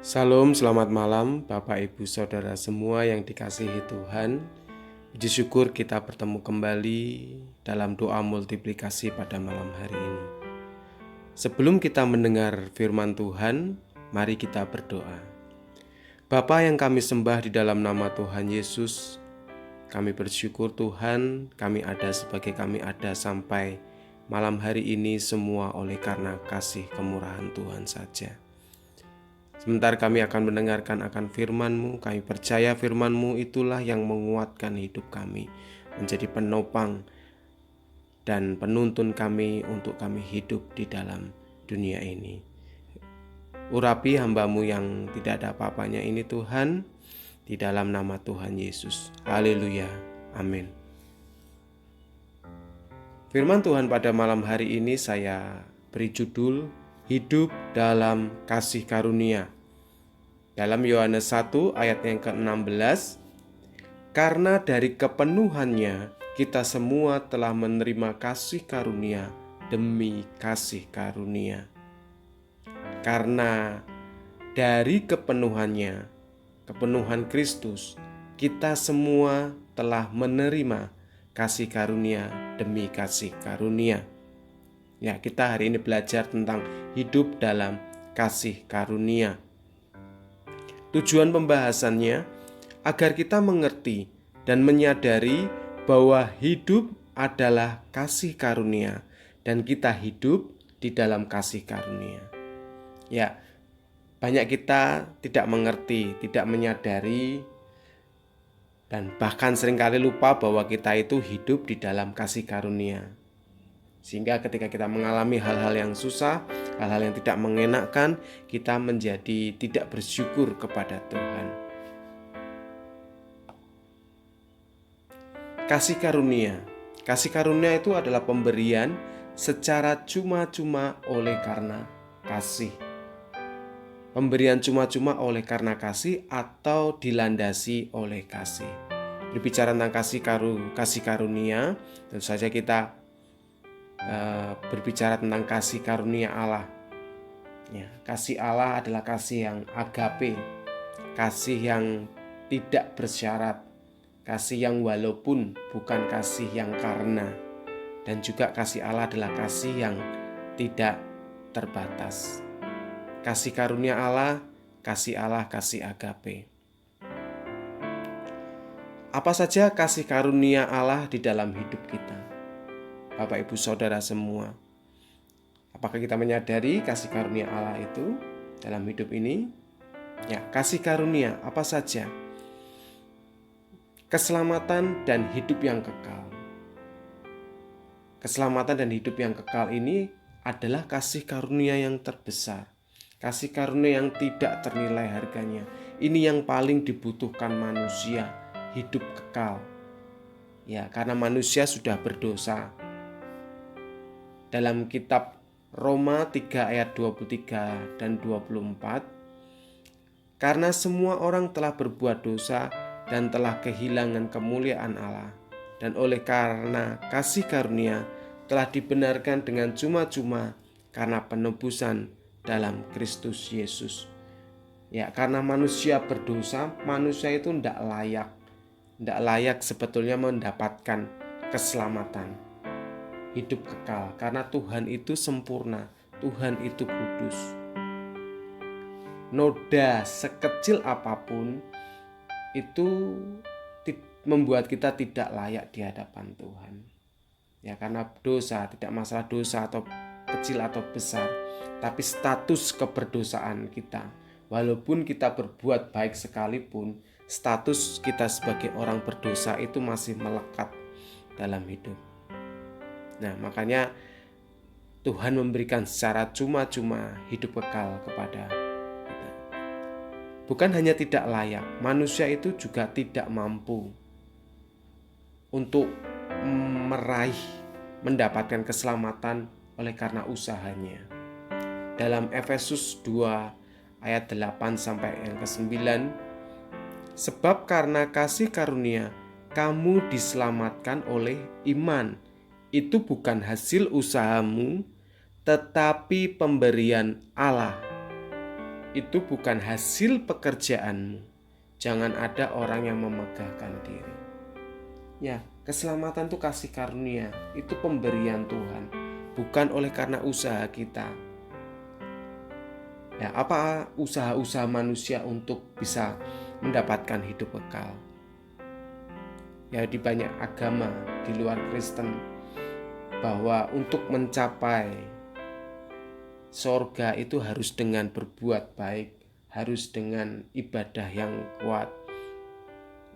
Salam, selamat malam Bapak Ibu Saudara semua yang dikasihi Tuhan. Puji syukur kita bertemu kembali dalam doa multiplikasi pada malam hari ini. Sebelum kita mendengar firman Tuhan, mari kita berdoa. Bapa yang kami sembah di dalam nama Tuhan Yesus, kami bersyukur Tuhan, kami ada sebagai kami ada sampai malam hari ini semua oleh karena kasih kemurahan Tuhan saja. Sebentar kami akan mendengarkan akan firman-Mu, kami percaya firman-Mu itulah yang menguatkan hidup kami, menjadi penopang dan penuntun kami untuk kami hidup di dalam dunia ini. Urapi hamba-Mu yang tidak ada apa-apanya ini Tuhan, di dalam nama Tuhan Yesus. Haleluya. Amin. Firman Tuhan pada malam hari ini saya beri judul Hidup dalam Kasih Karunia. Dalam Yohanes 1 ayat yang ke-16, karena dari kepenuhannya kita semua telah menerima kasih karunia demi kasih karunia. Karena dari kepenuhannya, kepenuhan Kristus, kita semua telah menerima kasih karunia demi kasih karunia. Ya, kita hari ini belajar tentang hidup dalam kasih karunia. Tujuan pembahasannya agar kita mengerti dan menyadari bahwa hidup adalah kasih karunia dan kita hidup di dalam kasih karunia. Ya, banyak kita tidak mengerti, tidak menyadari, dan bahkan seringkali lupa bahwa kita itu hidup di dalam kasih karunia. Sehingga ketika kita mengalami hal-hal yang susah, hal-hal yang tidak mengenakkan, kita menjadi tidak bersyukur kepada Tuhan. Kasih karunia itu adalah pemberian secara cuma-cuma oleh karena kasih. Pemberian cuma-cuma oleh karena kasih atau dilandasi oleh kasih. Berbicara tentang kasih karunia, tentu saja kita berbicara tentang kasih karunia Allah. Ya, kasih Allah adalah kasih yang agape, kasih yang tidak bersyarat, kasih yang walaupun, bukan kasih yang karena. Dan juga kasih Allah adalah kasih yang tidak terbatas. Kasih karunia Allah, kasih agape. Apa saja kasih karunia Allah di dalam hidup kita? Bapak Ibu Saudara semua, apakah kita menyadari kasih karunia Allah itu dalam hidup ini? Ya, kasih karunia apa saja? Keselamatan dan hidup yang kekal. Keselamatan dan hidup yang kekal ini adalah kasih karunia yang terbesar. Kasih karunia yang tidak ternilai harganya. Ini yang paling dibutuhkan manusia, hidup kekal. Ya, karena manusia sudah berdosa. Dalam kitab Roma 3 ayat 23 dan 24, karena semua orang telah berbuat dosa dan telah kehilangan kemuliaan Allah, dan oleh karena kasih karunia telah dibenarkan dengan cuma-cuma karena penebusan dalam Kristus Yesus. Ya, karena manusia berdosa, manusia itu tidak layak sebetulnya mendapatkan keselamatan, hidup kekal, karena Tuhan itu sempurna, Tuhan itu kudus. Noda sekecil apapun itu membuat kita tidak layak di hadapan Tuhan. Ya, karena dosa, tidak masalah dosa atau kecil atau besar, tapi status keberdosaan kita. Walaupun kita berbuat baik sekalipun, status kita sebagai orang berdosa itu masih melekat dalam hidup. Nah, makanya Tuhan memberikan secara cuma-cuma hidup kekal kepada kita. Bukan hanya tidak layak, manusia itu juga tidak mampu untuk mendapatkan keselamatan oleh karena usahanya. Dalam Efesus 2 ayat 8 sampai yang ke-9, sebab karena kasih karunia kamu diselamatkan oleh iman. Itu bukan hasil usahamu, tetapi pemberian Allah. itu bukan hasil pekerjaanmu. Jangan ada orang yang memegahkan diri. Ya, keselamatan itu kasih karunia, itu pemberian Tuhan, bukan oleh karena usaha kita. Ya, apa usaha-usaha manusia untuk bisa mendapatkan hidup kekal? Ya, di banyak agama di luar Kristen, bahwa untuk mencapai sorga itu harus dengan berbuat baik, harus dengan ibadah yang kuat,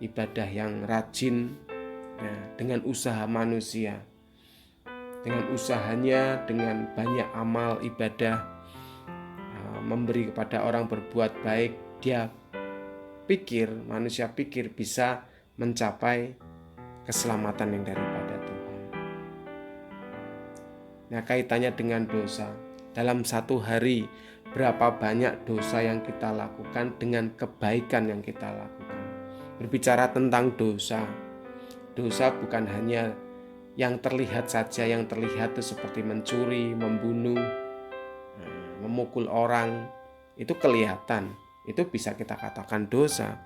ibadah yang rajin, ya, dengan usaha manusia, dengan usahanya, dengan banyak amal ibadah, memberi kepada orang, berbuat baik, manusia pikir bisa mencapai keselamatan yang daripada Tuhan. Nah, kaitannya dengan dosa. Dalam satu hari, berapa banyak dosa yang kita lakukan dengan kebaikan yang kita lakukan. Berbicara tentang dosa, dosa bukan hanya yang terlihat saja. Yang terlihat itu seperti mencuri, membunuh, memukul orang. Itu kelihatan, itu bisa kita katakan dosa.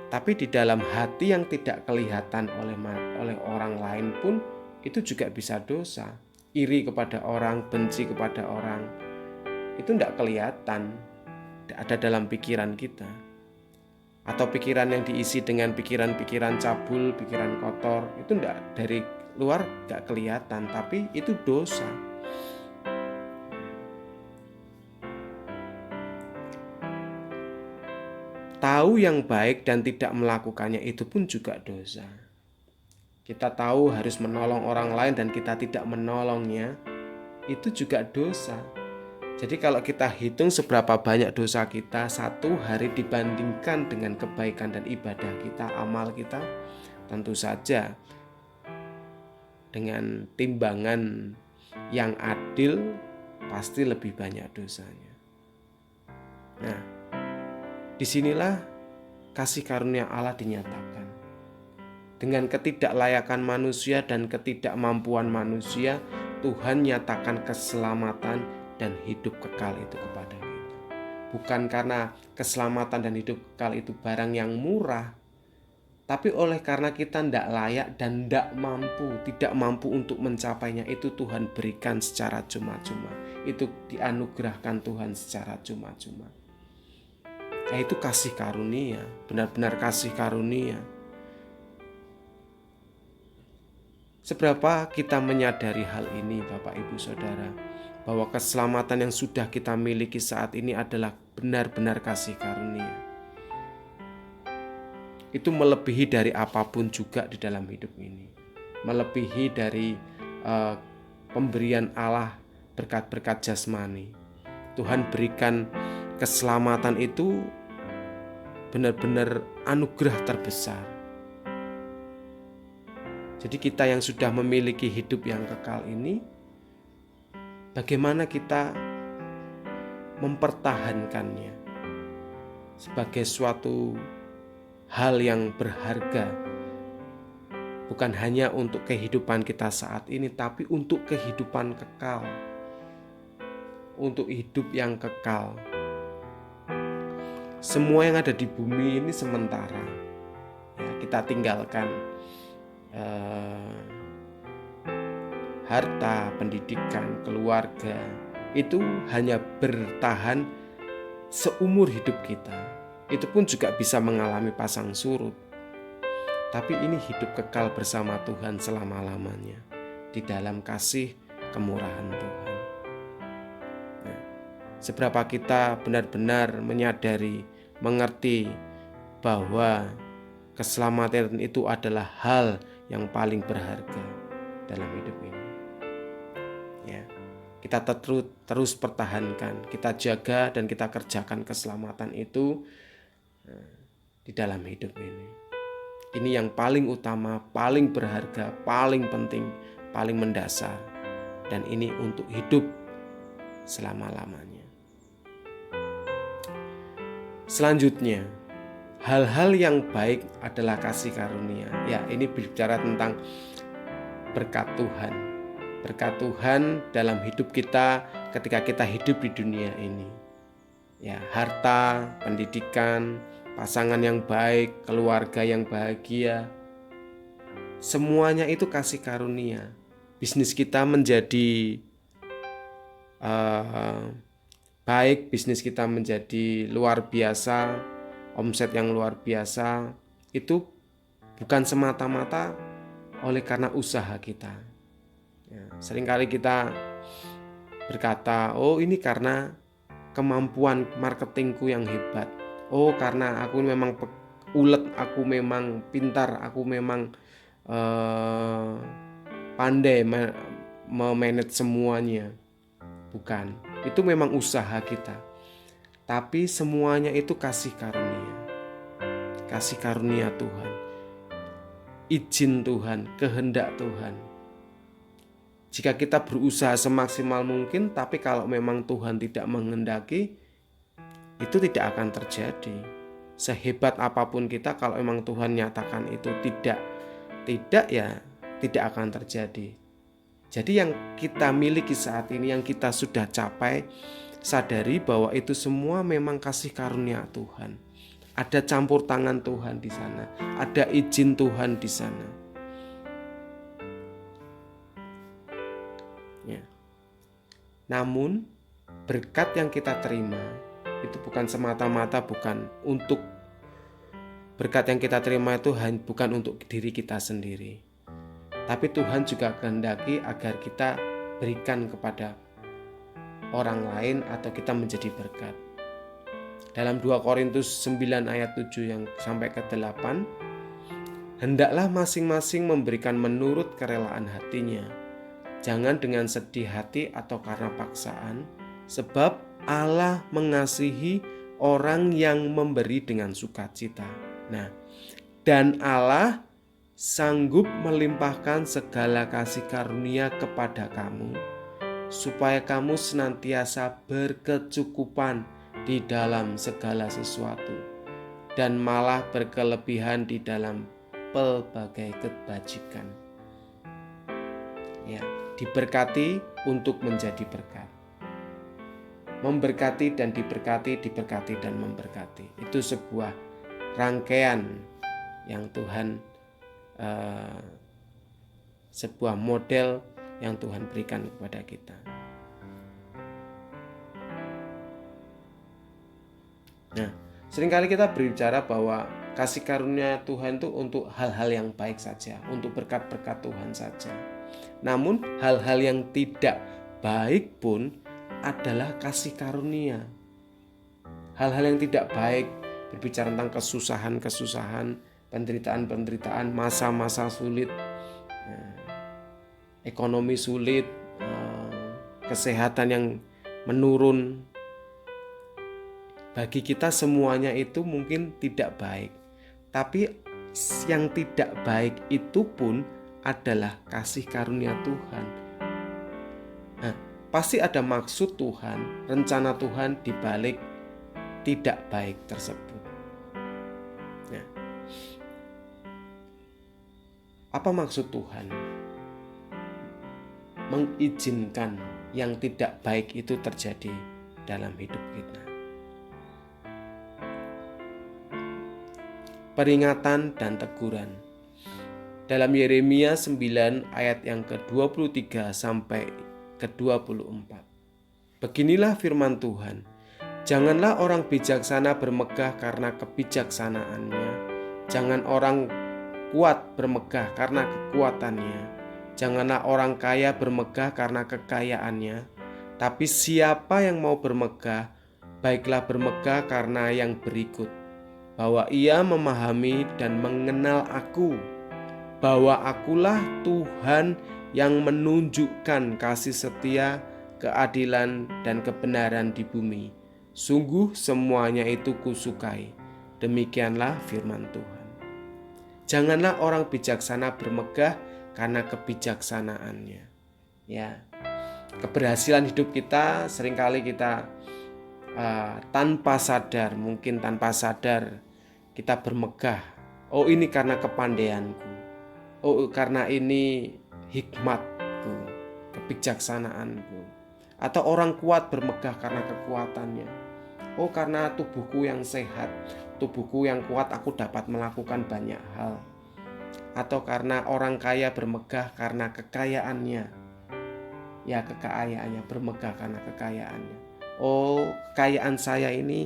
Tapi di dalam hati yang tidak kelihatan oleh orang lain pun, itu juga bisa dosa. Iri kepada orang, benci kepada orang, itu tidak kelihatan, tidak ada dalam pikiran kita. Atau pikiran yang diisi dengan pikiran-pikiran cabul, pikiran kotor, itu tidak, dari luar tidak kelihatan, tapi itu dosa. Tahu yang baik dan tidak melakukannya itu pun juga dosa. Kita tahu harus menolong orang lain dan kita tidak menolongnya, itu juga dosa. Jadi kalau kita hitung seberapa banyak dosa kita satu hari dibandingkan dengan kebaikan dan ibadah kita, amal kita, tentu saja dengan timbangan yang adil pasti lebih banyak dosanya. Nah, disinilah kasih karunia Allah dinyatakan. Dengan ketidaklayakan manusia dan ketidakmampuan manusia, Tuhan nyatakan keselamatan dan hidup kekal itu kepada kita. Bukan karena keselamatan dan hidup kekal itu barang yang murah, tapi oleh karena kita tidak layak dan tidak mampu untuk mencapainya, itu Tuhan berikan secara cuma-cuma. Itu dianugerahkan Tuhan secara cuma-cuma. Itu kasih karunia, benar-benar kasih karunia. Seberapa kita menyadari hal ini, Bapak Ibu Saudara, bahwa keselamatan yang sudah kita miliki saat ini adalah benar-benar kasih karunia. Itu melebihi dari apapun juga di dalam hidup ini. Melebihi dari pemberian Allah, berkat-berkat jasmani. Tuhan berikan keselamatan itu benar-benar anugerah terbesar. Jadi kita yang sudah memiliki hidup yang kekal ini, bagaimana kita mempertahankannya sebagai suatu hal yang berharga, bukan hanya untuk kehidupan kita saat ini, tapi untuk kehidupan kekal, untuk hidup yang kekal. Semua yang ada di bumi ini sementara, ya, kita tinggalkan harta, pendidikan, keluarga, itu hanya bertahan seumur hidup kita. Itu pun juga bisa mengalami pasang surut. Tapi ini hidup kekal bersama Tuhan selama-lamanya di dalam kasih kemurahan Tuhan. Nah, seberapa kita benar-benar menyadari, mengerti bahwa keselamatan itu adalah hal yang paling berharga dalam hidup ini. Ya, kita terus pertahankan, kita jaga dan kita kerjakan keselamatan itu di dalam hidup ini. Ini yang paling utama, paling berharga, paling penting, paling mendasar. Dan ini untuk hidup selama-lamanya. Selanjutnya, hal-hal yang baik adalah kasih karunia. Ya, ini bicara tentang berkat Tuhan. Berkat Tuhan dalam hidup kita ketika kita hidup di dunia ini. Ya, harta, pendidikan, pasangan yang baik, keluarga yang bahagia, semuanya itu kasih karunia. Bisnis kita menjadi uh, baik, bisnis kita menjadi luar biasa, omset yang luar biasa, itu bukan semata-mata oleh karena usaha kita. Ya, seringkali kita berkata, oh ini karena kemampuan marketingku yang hebat. Oh karena aku memang ulet, aku memang pintar, aku memang pandai memanage semuanya. Bukan, itu memang usaha kita. Tapi semuanya itu kasih karunia. Kasih karunia Tuhan. Izin Tuhan, kehendak Tuhan. Jika kita berusaha semaksimal mungkin, tapi kalau memang Tuhan tidak menghendaki, itu tidak akan terjadi. Sehebat apapun kita, kalau memang Tuhan nyatakan itu tidak ya tidak akan terjadi. Jadi yang kita miliki saat ini, yang kita sudah capai, sadari bahwa itu semua memang kasih karunia Tuhan. Ada campur tangan Tuhan di sana, ada izin Tuhan di sana. Ya. Namun berkat yang kita terima itu bukan semata-mata berkat yang kita terima itu bukan untuk diri kita sendiri. Tapi Tuhan juga kehendaki agar kita berikan kepada orang lain atau kita menjadi berkat. Dalam 2 Korintus 9 ayat 7 yang sampai ke 8, hendaklah masing-masing memberikan menurut kerelaan hatinya, jangan dengan sedih hati atau karena paksaan, sebab Allah mengasihi orang yang memberi dengan sukacita. Nah, dan Allah sanggup melimpahkan segala kasih karunia kepada kamu, supaya kamu senantiasa berkecukupan di dalam segala sesuatu, dan malah berkelebihan di dalam pelbagai kebajikan. Ya, diberkati untuk menjadi berkat. Memberkati dan diberkati, diberkati dan memberkati. Itu sebuah rangkaian yang Tuhan, sebuah model yang Tuhan berikan kepada kita. Nah, seringkali kita berbicara bahwa kasih karunia Tuhan itu untuk hal-hal yang baik saja, untuk berkat-berkat Tuhan saja. Namun hal-hal yang tidak baik pun adalah kasih karunia. Hal-hal yang tidak baik, berbicara tentang kesusahan-kesusahan, penderitaan-penderitaan, masa-masa sulit, ekonomi sulit, kesehatan yang menurun. Bagi kita semuanya itu mungkin tidak baik. Tapi yang tidak baik itu pun adalah kasih karunia Tuhan. Nah, pasti ada maksud Tuhan, rencana Tuhan di balik tidak baik tersebut. Nah, apa maksud Tuhan? Mengizinkan yang tidak baik itu terjadi dalam hidup kita. Peringatan dan teguran. Dalam Yeremia 9 ayat yang ke-23 sampai ke-24. Beginilah firman Tuhan. Janganlah orang bijaksana bermegah karena kebijaksanaannya. Jangan orang kuat bermegah karena kekuatannya. Janganlah orang kaya bermegah karena kekayaannya. Tapi siapa yang mau bermegah, baiklah bermegah karena yang berikut, bahwa ia memahami dan mengenal aku, bahwa akulah Tuhan yang menunjukkan kasih setia, keadilan, dan kebenaran di bumi. Sungguh semuanya itu kusukai. Demikianlah firman Tuhan. Janganlah orang bijaksana bermegah karena kebijaksanaannya. Ya, keberhasilan hidup kita seringkali kita tanpa sadar, mungkin tanpa sadar kita bermegah. Oh ini karena kepandaianku. Oh karena ini hikmatku, kebijaksanaanku. Atau orang kuat bermegah karena kekuatannya. Oh, karena tubuhku yang sehat, tubuhku yang kuat, aku dapat melakukan banyak hal. Atau karena orang kaya bermegah karena kekayaannya. Ya, kekayaannya, bermegah karena kekayaannya. Oh, kekayaan saya ini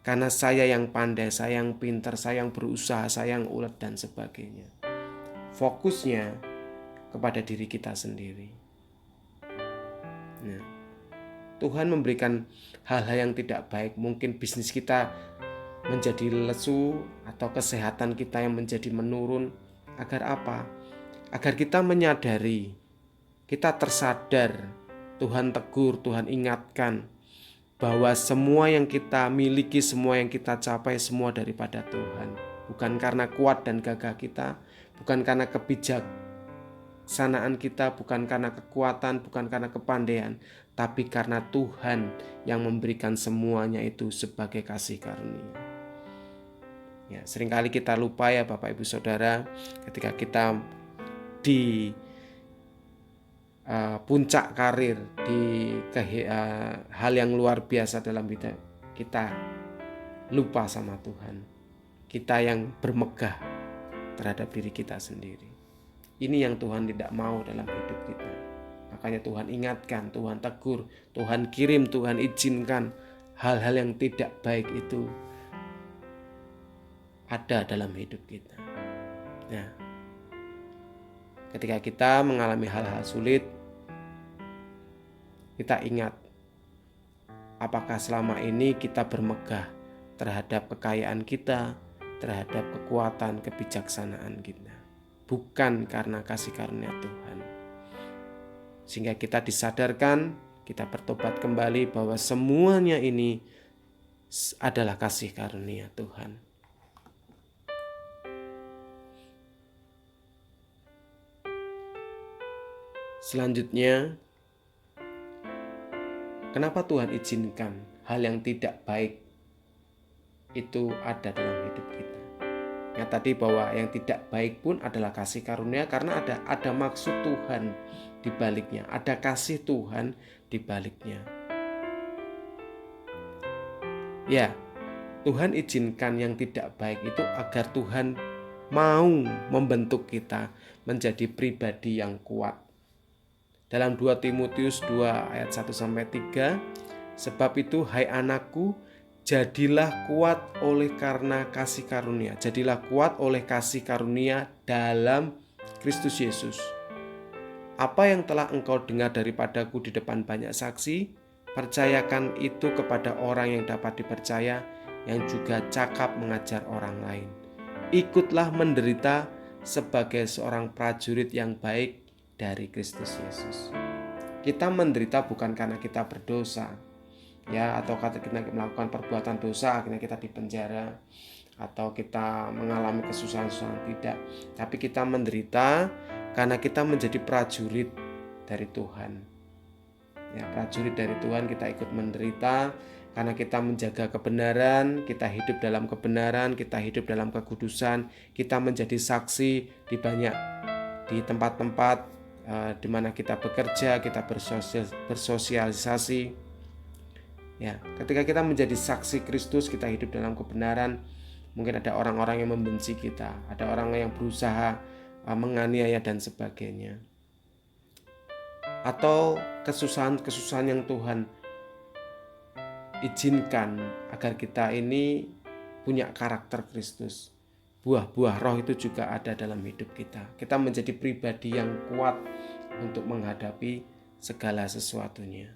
karena saya yang pandai, saya yang pintar, saya yang berusaha, saya yang ulet dan sebagainya. Fokusnya kepada diri kita sendiri. Nah, Tuhan memberikan hal-hal yang tidak baik. Mungkin bisnis kita menjadi lesu atau kesehatan kita yang menjadi menurun. Agar apa? Agar kita menyadari, kita tersadar, Tuhan tegur, Tuhan ingatkan bahwa semua yang kita miliki, semua yang kita capai, semua daripada Tuhan. Bukan karena kuat dan gagah kita, bukan karena kebijaksanaan kita, bukan karena kekuatan, bukan karena kepandaian, tapi karena Tuhan yang memberikan semuanya itu sebagai kasih karunia. Ya, seringkali kita lupa ya Bapak Ibu Saudara, ketika kita di puncak karir, di hal yang luar biasa dalam hidup kita, lupa sama Tuhan. Kita yang bermegah terhadap diri kita sendiri. Ini yang Tuhan tidak mau dalam hidup kita. Makanya Tuhan ingatkan, Tuhan tegur, Tuhan kirim, Tuhan izinkan hal-hal yang tidak baik itu ada dalam hidup kita. Nah, ketika kita mengalami hal-hal sulit, kita ingat apakah selama ini kita bermegah terhadap kekayaan kita, terhadap kekuatan, kebijaksanaan kita, bukan karena kasih karunia Tuhan. Sehingga kita disadarkan, kita bertobat kembali bahwa semuanya ini adalah kasih karunia Tuhan. Selanjutnya, kenapa Tuhan izinkan hal yang tidak baik itu ada dalam hidup kita? Ya, tadi bahwa yang tidak baik pun adalah kasih karunia karena ada maksud Tuhan di baliknya, ada kasih Tuhan di baliknya. Ya, Tuhan izinkan yang tidak baik itu agar Tuhan mau membentuk kita menjadi pribadi yang kuat. Dalam 2 Timotius 2 ayat 1-3, sebab itu hai anakku, jadilah kuat oleh karena kasih karunia. Jadilah kuat oleh kasih karunia dalam Kristus Yesus. Apa yang telah engkau dengar daripadaku di depan banyak saksi, percayakan itu kepada orang yang dapat dipercaya, yang juga cakap mengajar orang lain. Ikutlah menderita sebagai seorang prajurit yang baik dari Kristus Yesus. Kita menderita bukan karena kita berdosa, ya, atau kita melakukan perbuatan dosa akhirnya kita dipenjara atau kita mengalami kesusahan-kesusahan, tidak. Tapi kita menderita karena kita menjadi prajurit dari Tuhan. Ya, prajurit dari Tuhan, kita ikut menderita karena kita menjaga kebenaran, kita hidup dalam kebenaran, kita hidup dalam kekudusan, kita menjadi saksi di tempat-tempat di mana kita bekerja, kita bersosialisasi. Ya, ketika kita menjadi saksi Kristus, kita hidup dalam kebenaran. Mungkin ada orang-orang yang membenci kita, ada orang yang berusaha menganiaya dan sebagainya. Atau kesusahan-kesusahan yang Tuhan izinkan agar kita ini punya karakter Kristus. Buah-buah roh itu juga ada dalam hidup kita. Kita menjadi pribadi yang kuat untuk menghadapi segala sesuatunya.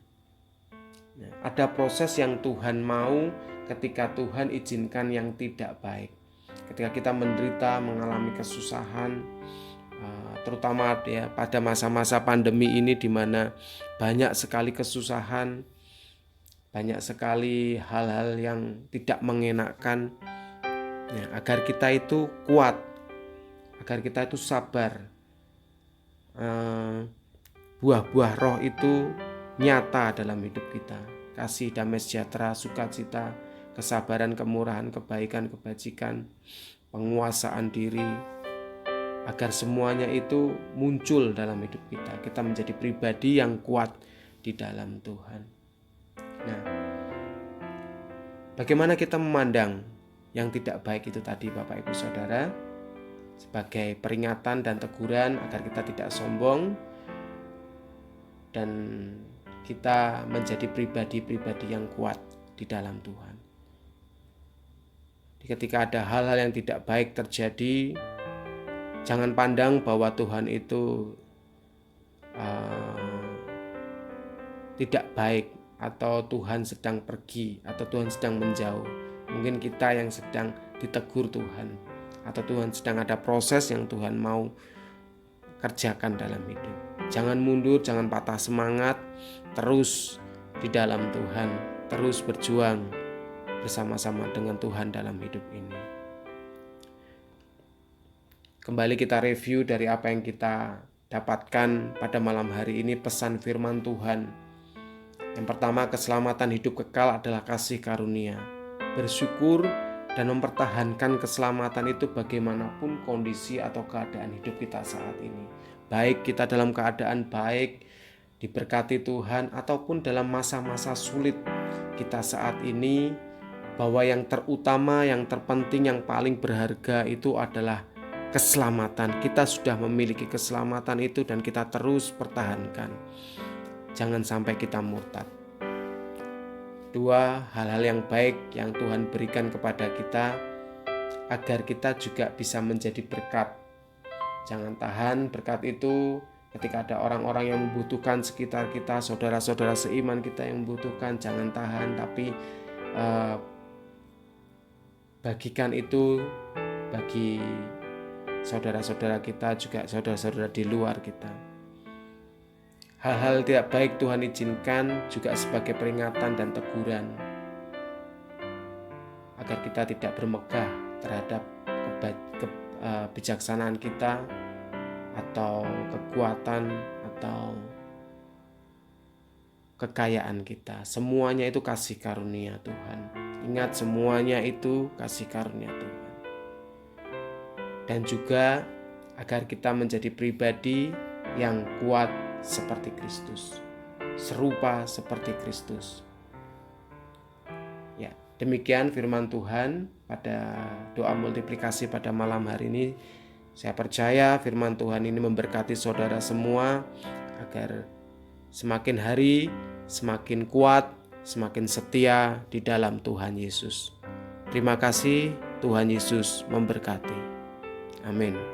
Nah, ada proses yang Tuhan mau ketika Tuhan izinkan yang tidak baik. Ketika kita menderita, mengalami kesusahan, terutama ya pada masa-masa pandemi ini di mana banyak sekali kesusahan, banyak sekali hal-hal yang tidak mengenakan. Ya, agar kita itu kuat, agar kita itu sabar, buah-buah roh itu nyata dalam hidup kita. Kasih, damai sejahtera, sukacita, kesabaran, kemurahan, kebaikan, kebajikan, penguasaan diri, agar semuanya itu muncul dalam hidup kita. Kita menjadi pribadi yang kuat di dalam Tuhan. Nah, Bagaimana kita memandang yang tidak baik itu tadi Bapak Ibu Saudara, sebagai peringatan dan teguran agar kita tidak sombong dan kita menjadi pribadi-pribadi yang kuat di dalam Tuhan. Ketika ada hal-hal yang tidak baik terjadi, jangan pandang bahwa Tuhan itu tidak baik, atau Tuhan sedang pergi, atau Tuhan sedang menjauh. Mungkin kita yang sedang ditegur Tuhan, atau Tuhan sedang ada proses yang Tuhan mau kerjakan dalam hidup. Jangan mundur, jangan patah semangat, terus di dalam Tuhan, terus berjuang bersama-sama dengan Tuhan dalam hidup ini. Kembali kita review dari apa yang kita dapatkan pada malam hari ini, pesan firman Tuhan. Yang pertama, keselamatan hidup kekal adalah kasih karunia. Bersyukur dan mempertahankan keselamatan itu bagaimanapun kondisi atau keadaan hidup kita saat ini. Baik kita dalam keadaan baik, diberkati Tuhan, ataupun dalam masa-masa sulit kita saat ini, bahwa yang terutama, yang terpenting, yang paling berharga itu adalah keselamatan. Kita sudah memiliki keselamatan itu dan kita terus pertahankan. Jangan sampai kita murtad. Dua, hal-hal yang baik yang Tuhan berikan kepada kita agar kita juga bisa menjadi berkat. Jangan tahan berkat itu ketika ada orang-orang yang membutuhkan sekitar kita, saudara-saudara seiman kita yang membutuhkan. Jangan tahan, tapi bagikan itu bagi saudara-saudara kita, juga saudara-saudara di luar kita. Hal-hal tidak baik Tuhan izinkan juga sebagai peringatan dan teguran agar kita tidak bermegah terhadap kebijaksanaan kita atau kekuatan atau kekayaan kita. Semuanya itu kasih karunia Tuhan. Ingat, semuanya itu kasih karunia Tuhan. Dan juga agar kita menjadi pribadi yang kuat seperti Kristus, serupa seperti Kristus. Ya, demikian firman Tuhan pada doa multiplikasi pada malam hari ini. Saya percaya firman Tuhan ini memberkati saudara semua agar semakin hari semakin kuat, semakin setia di dalam Tuhan Yesus. Terima kasih, Tuhan Yesus memberkati. Amin.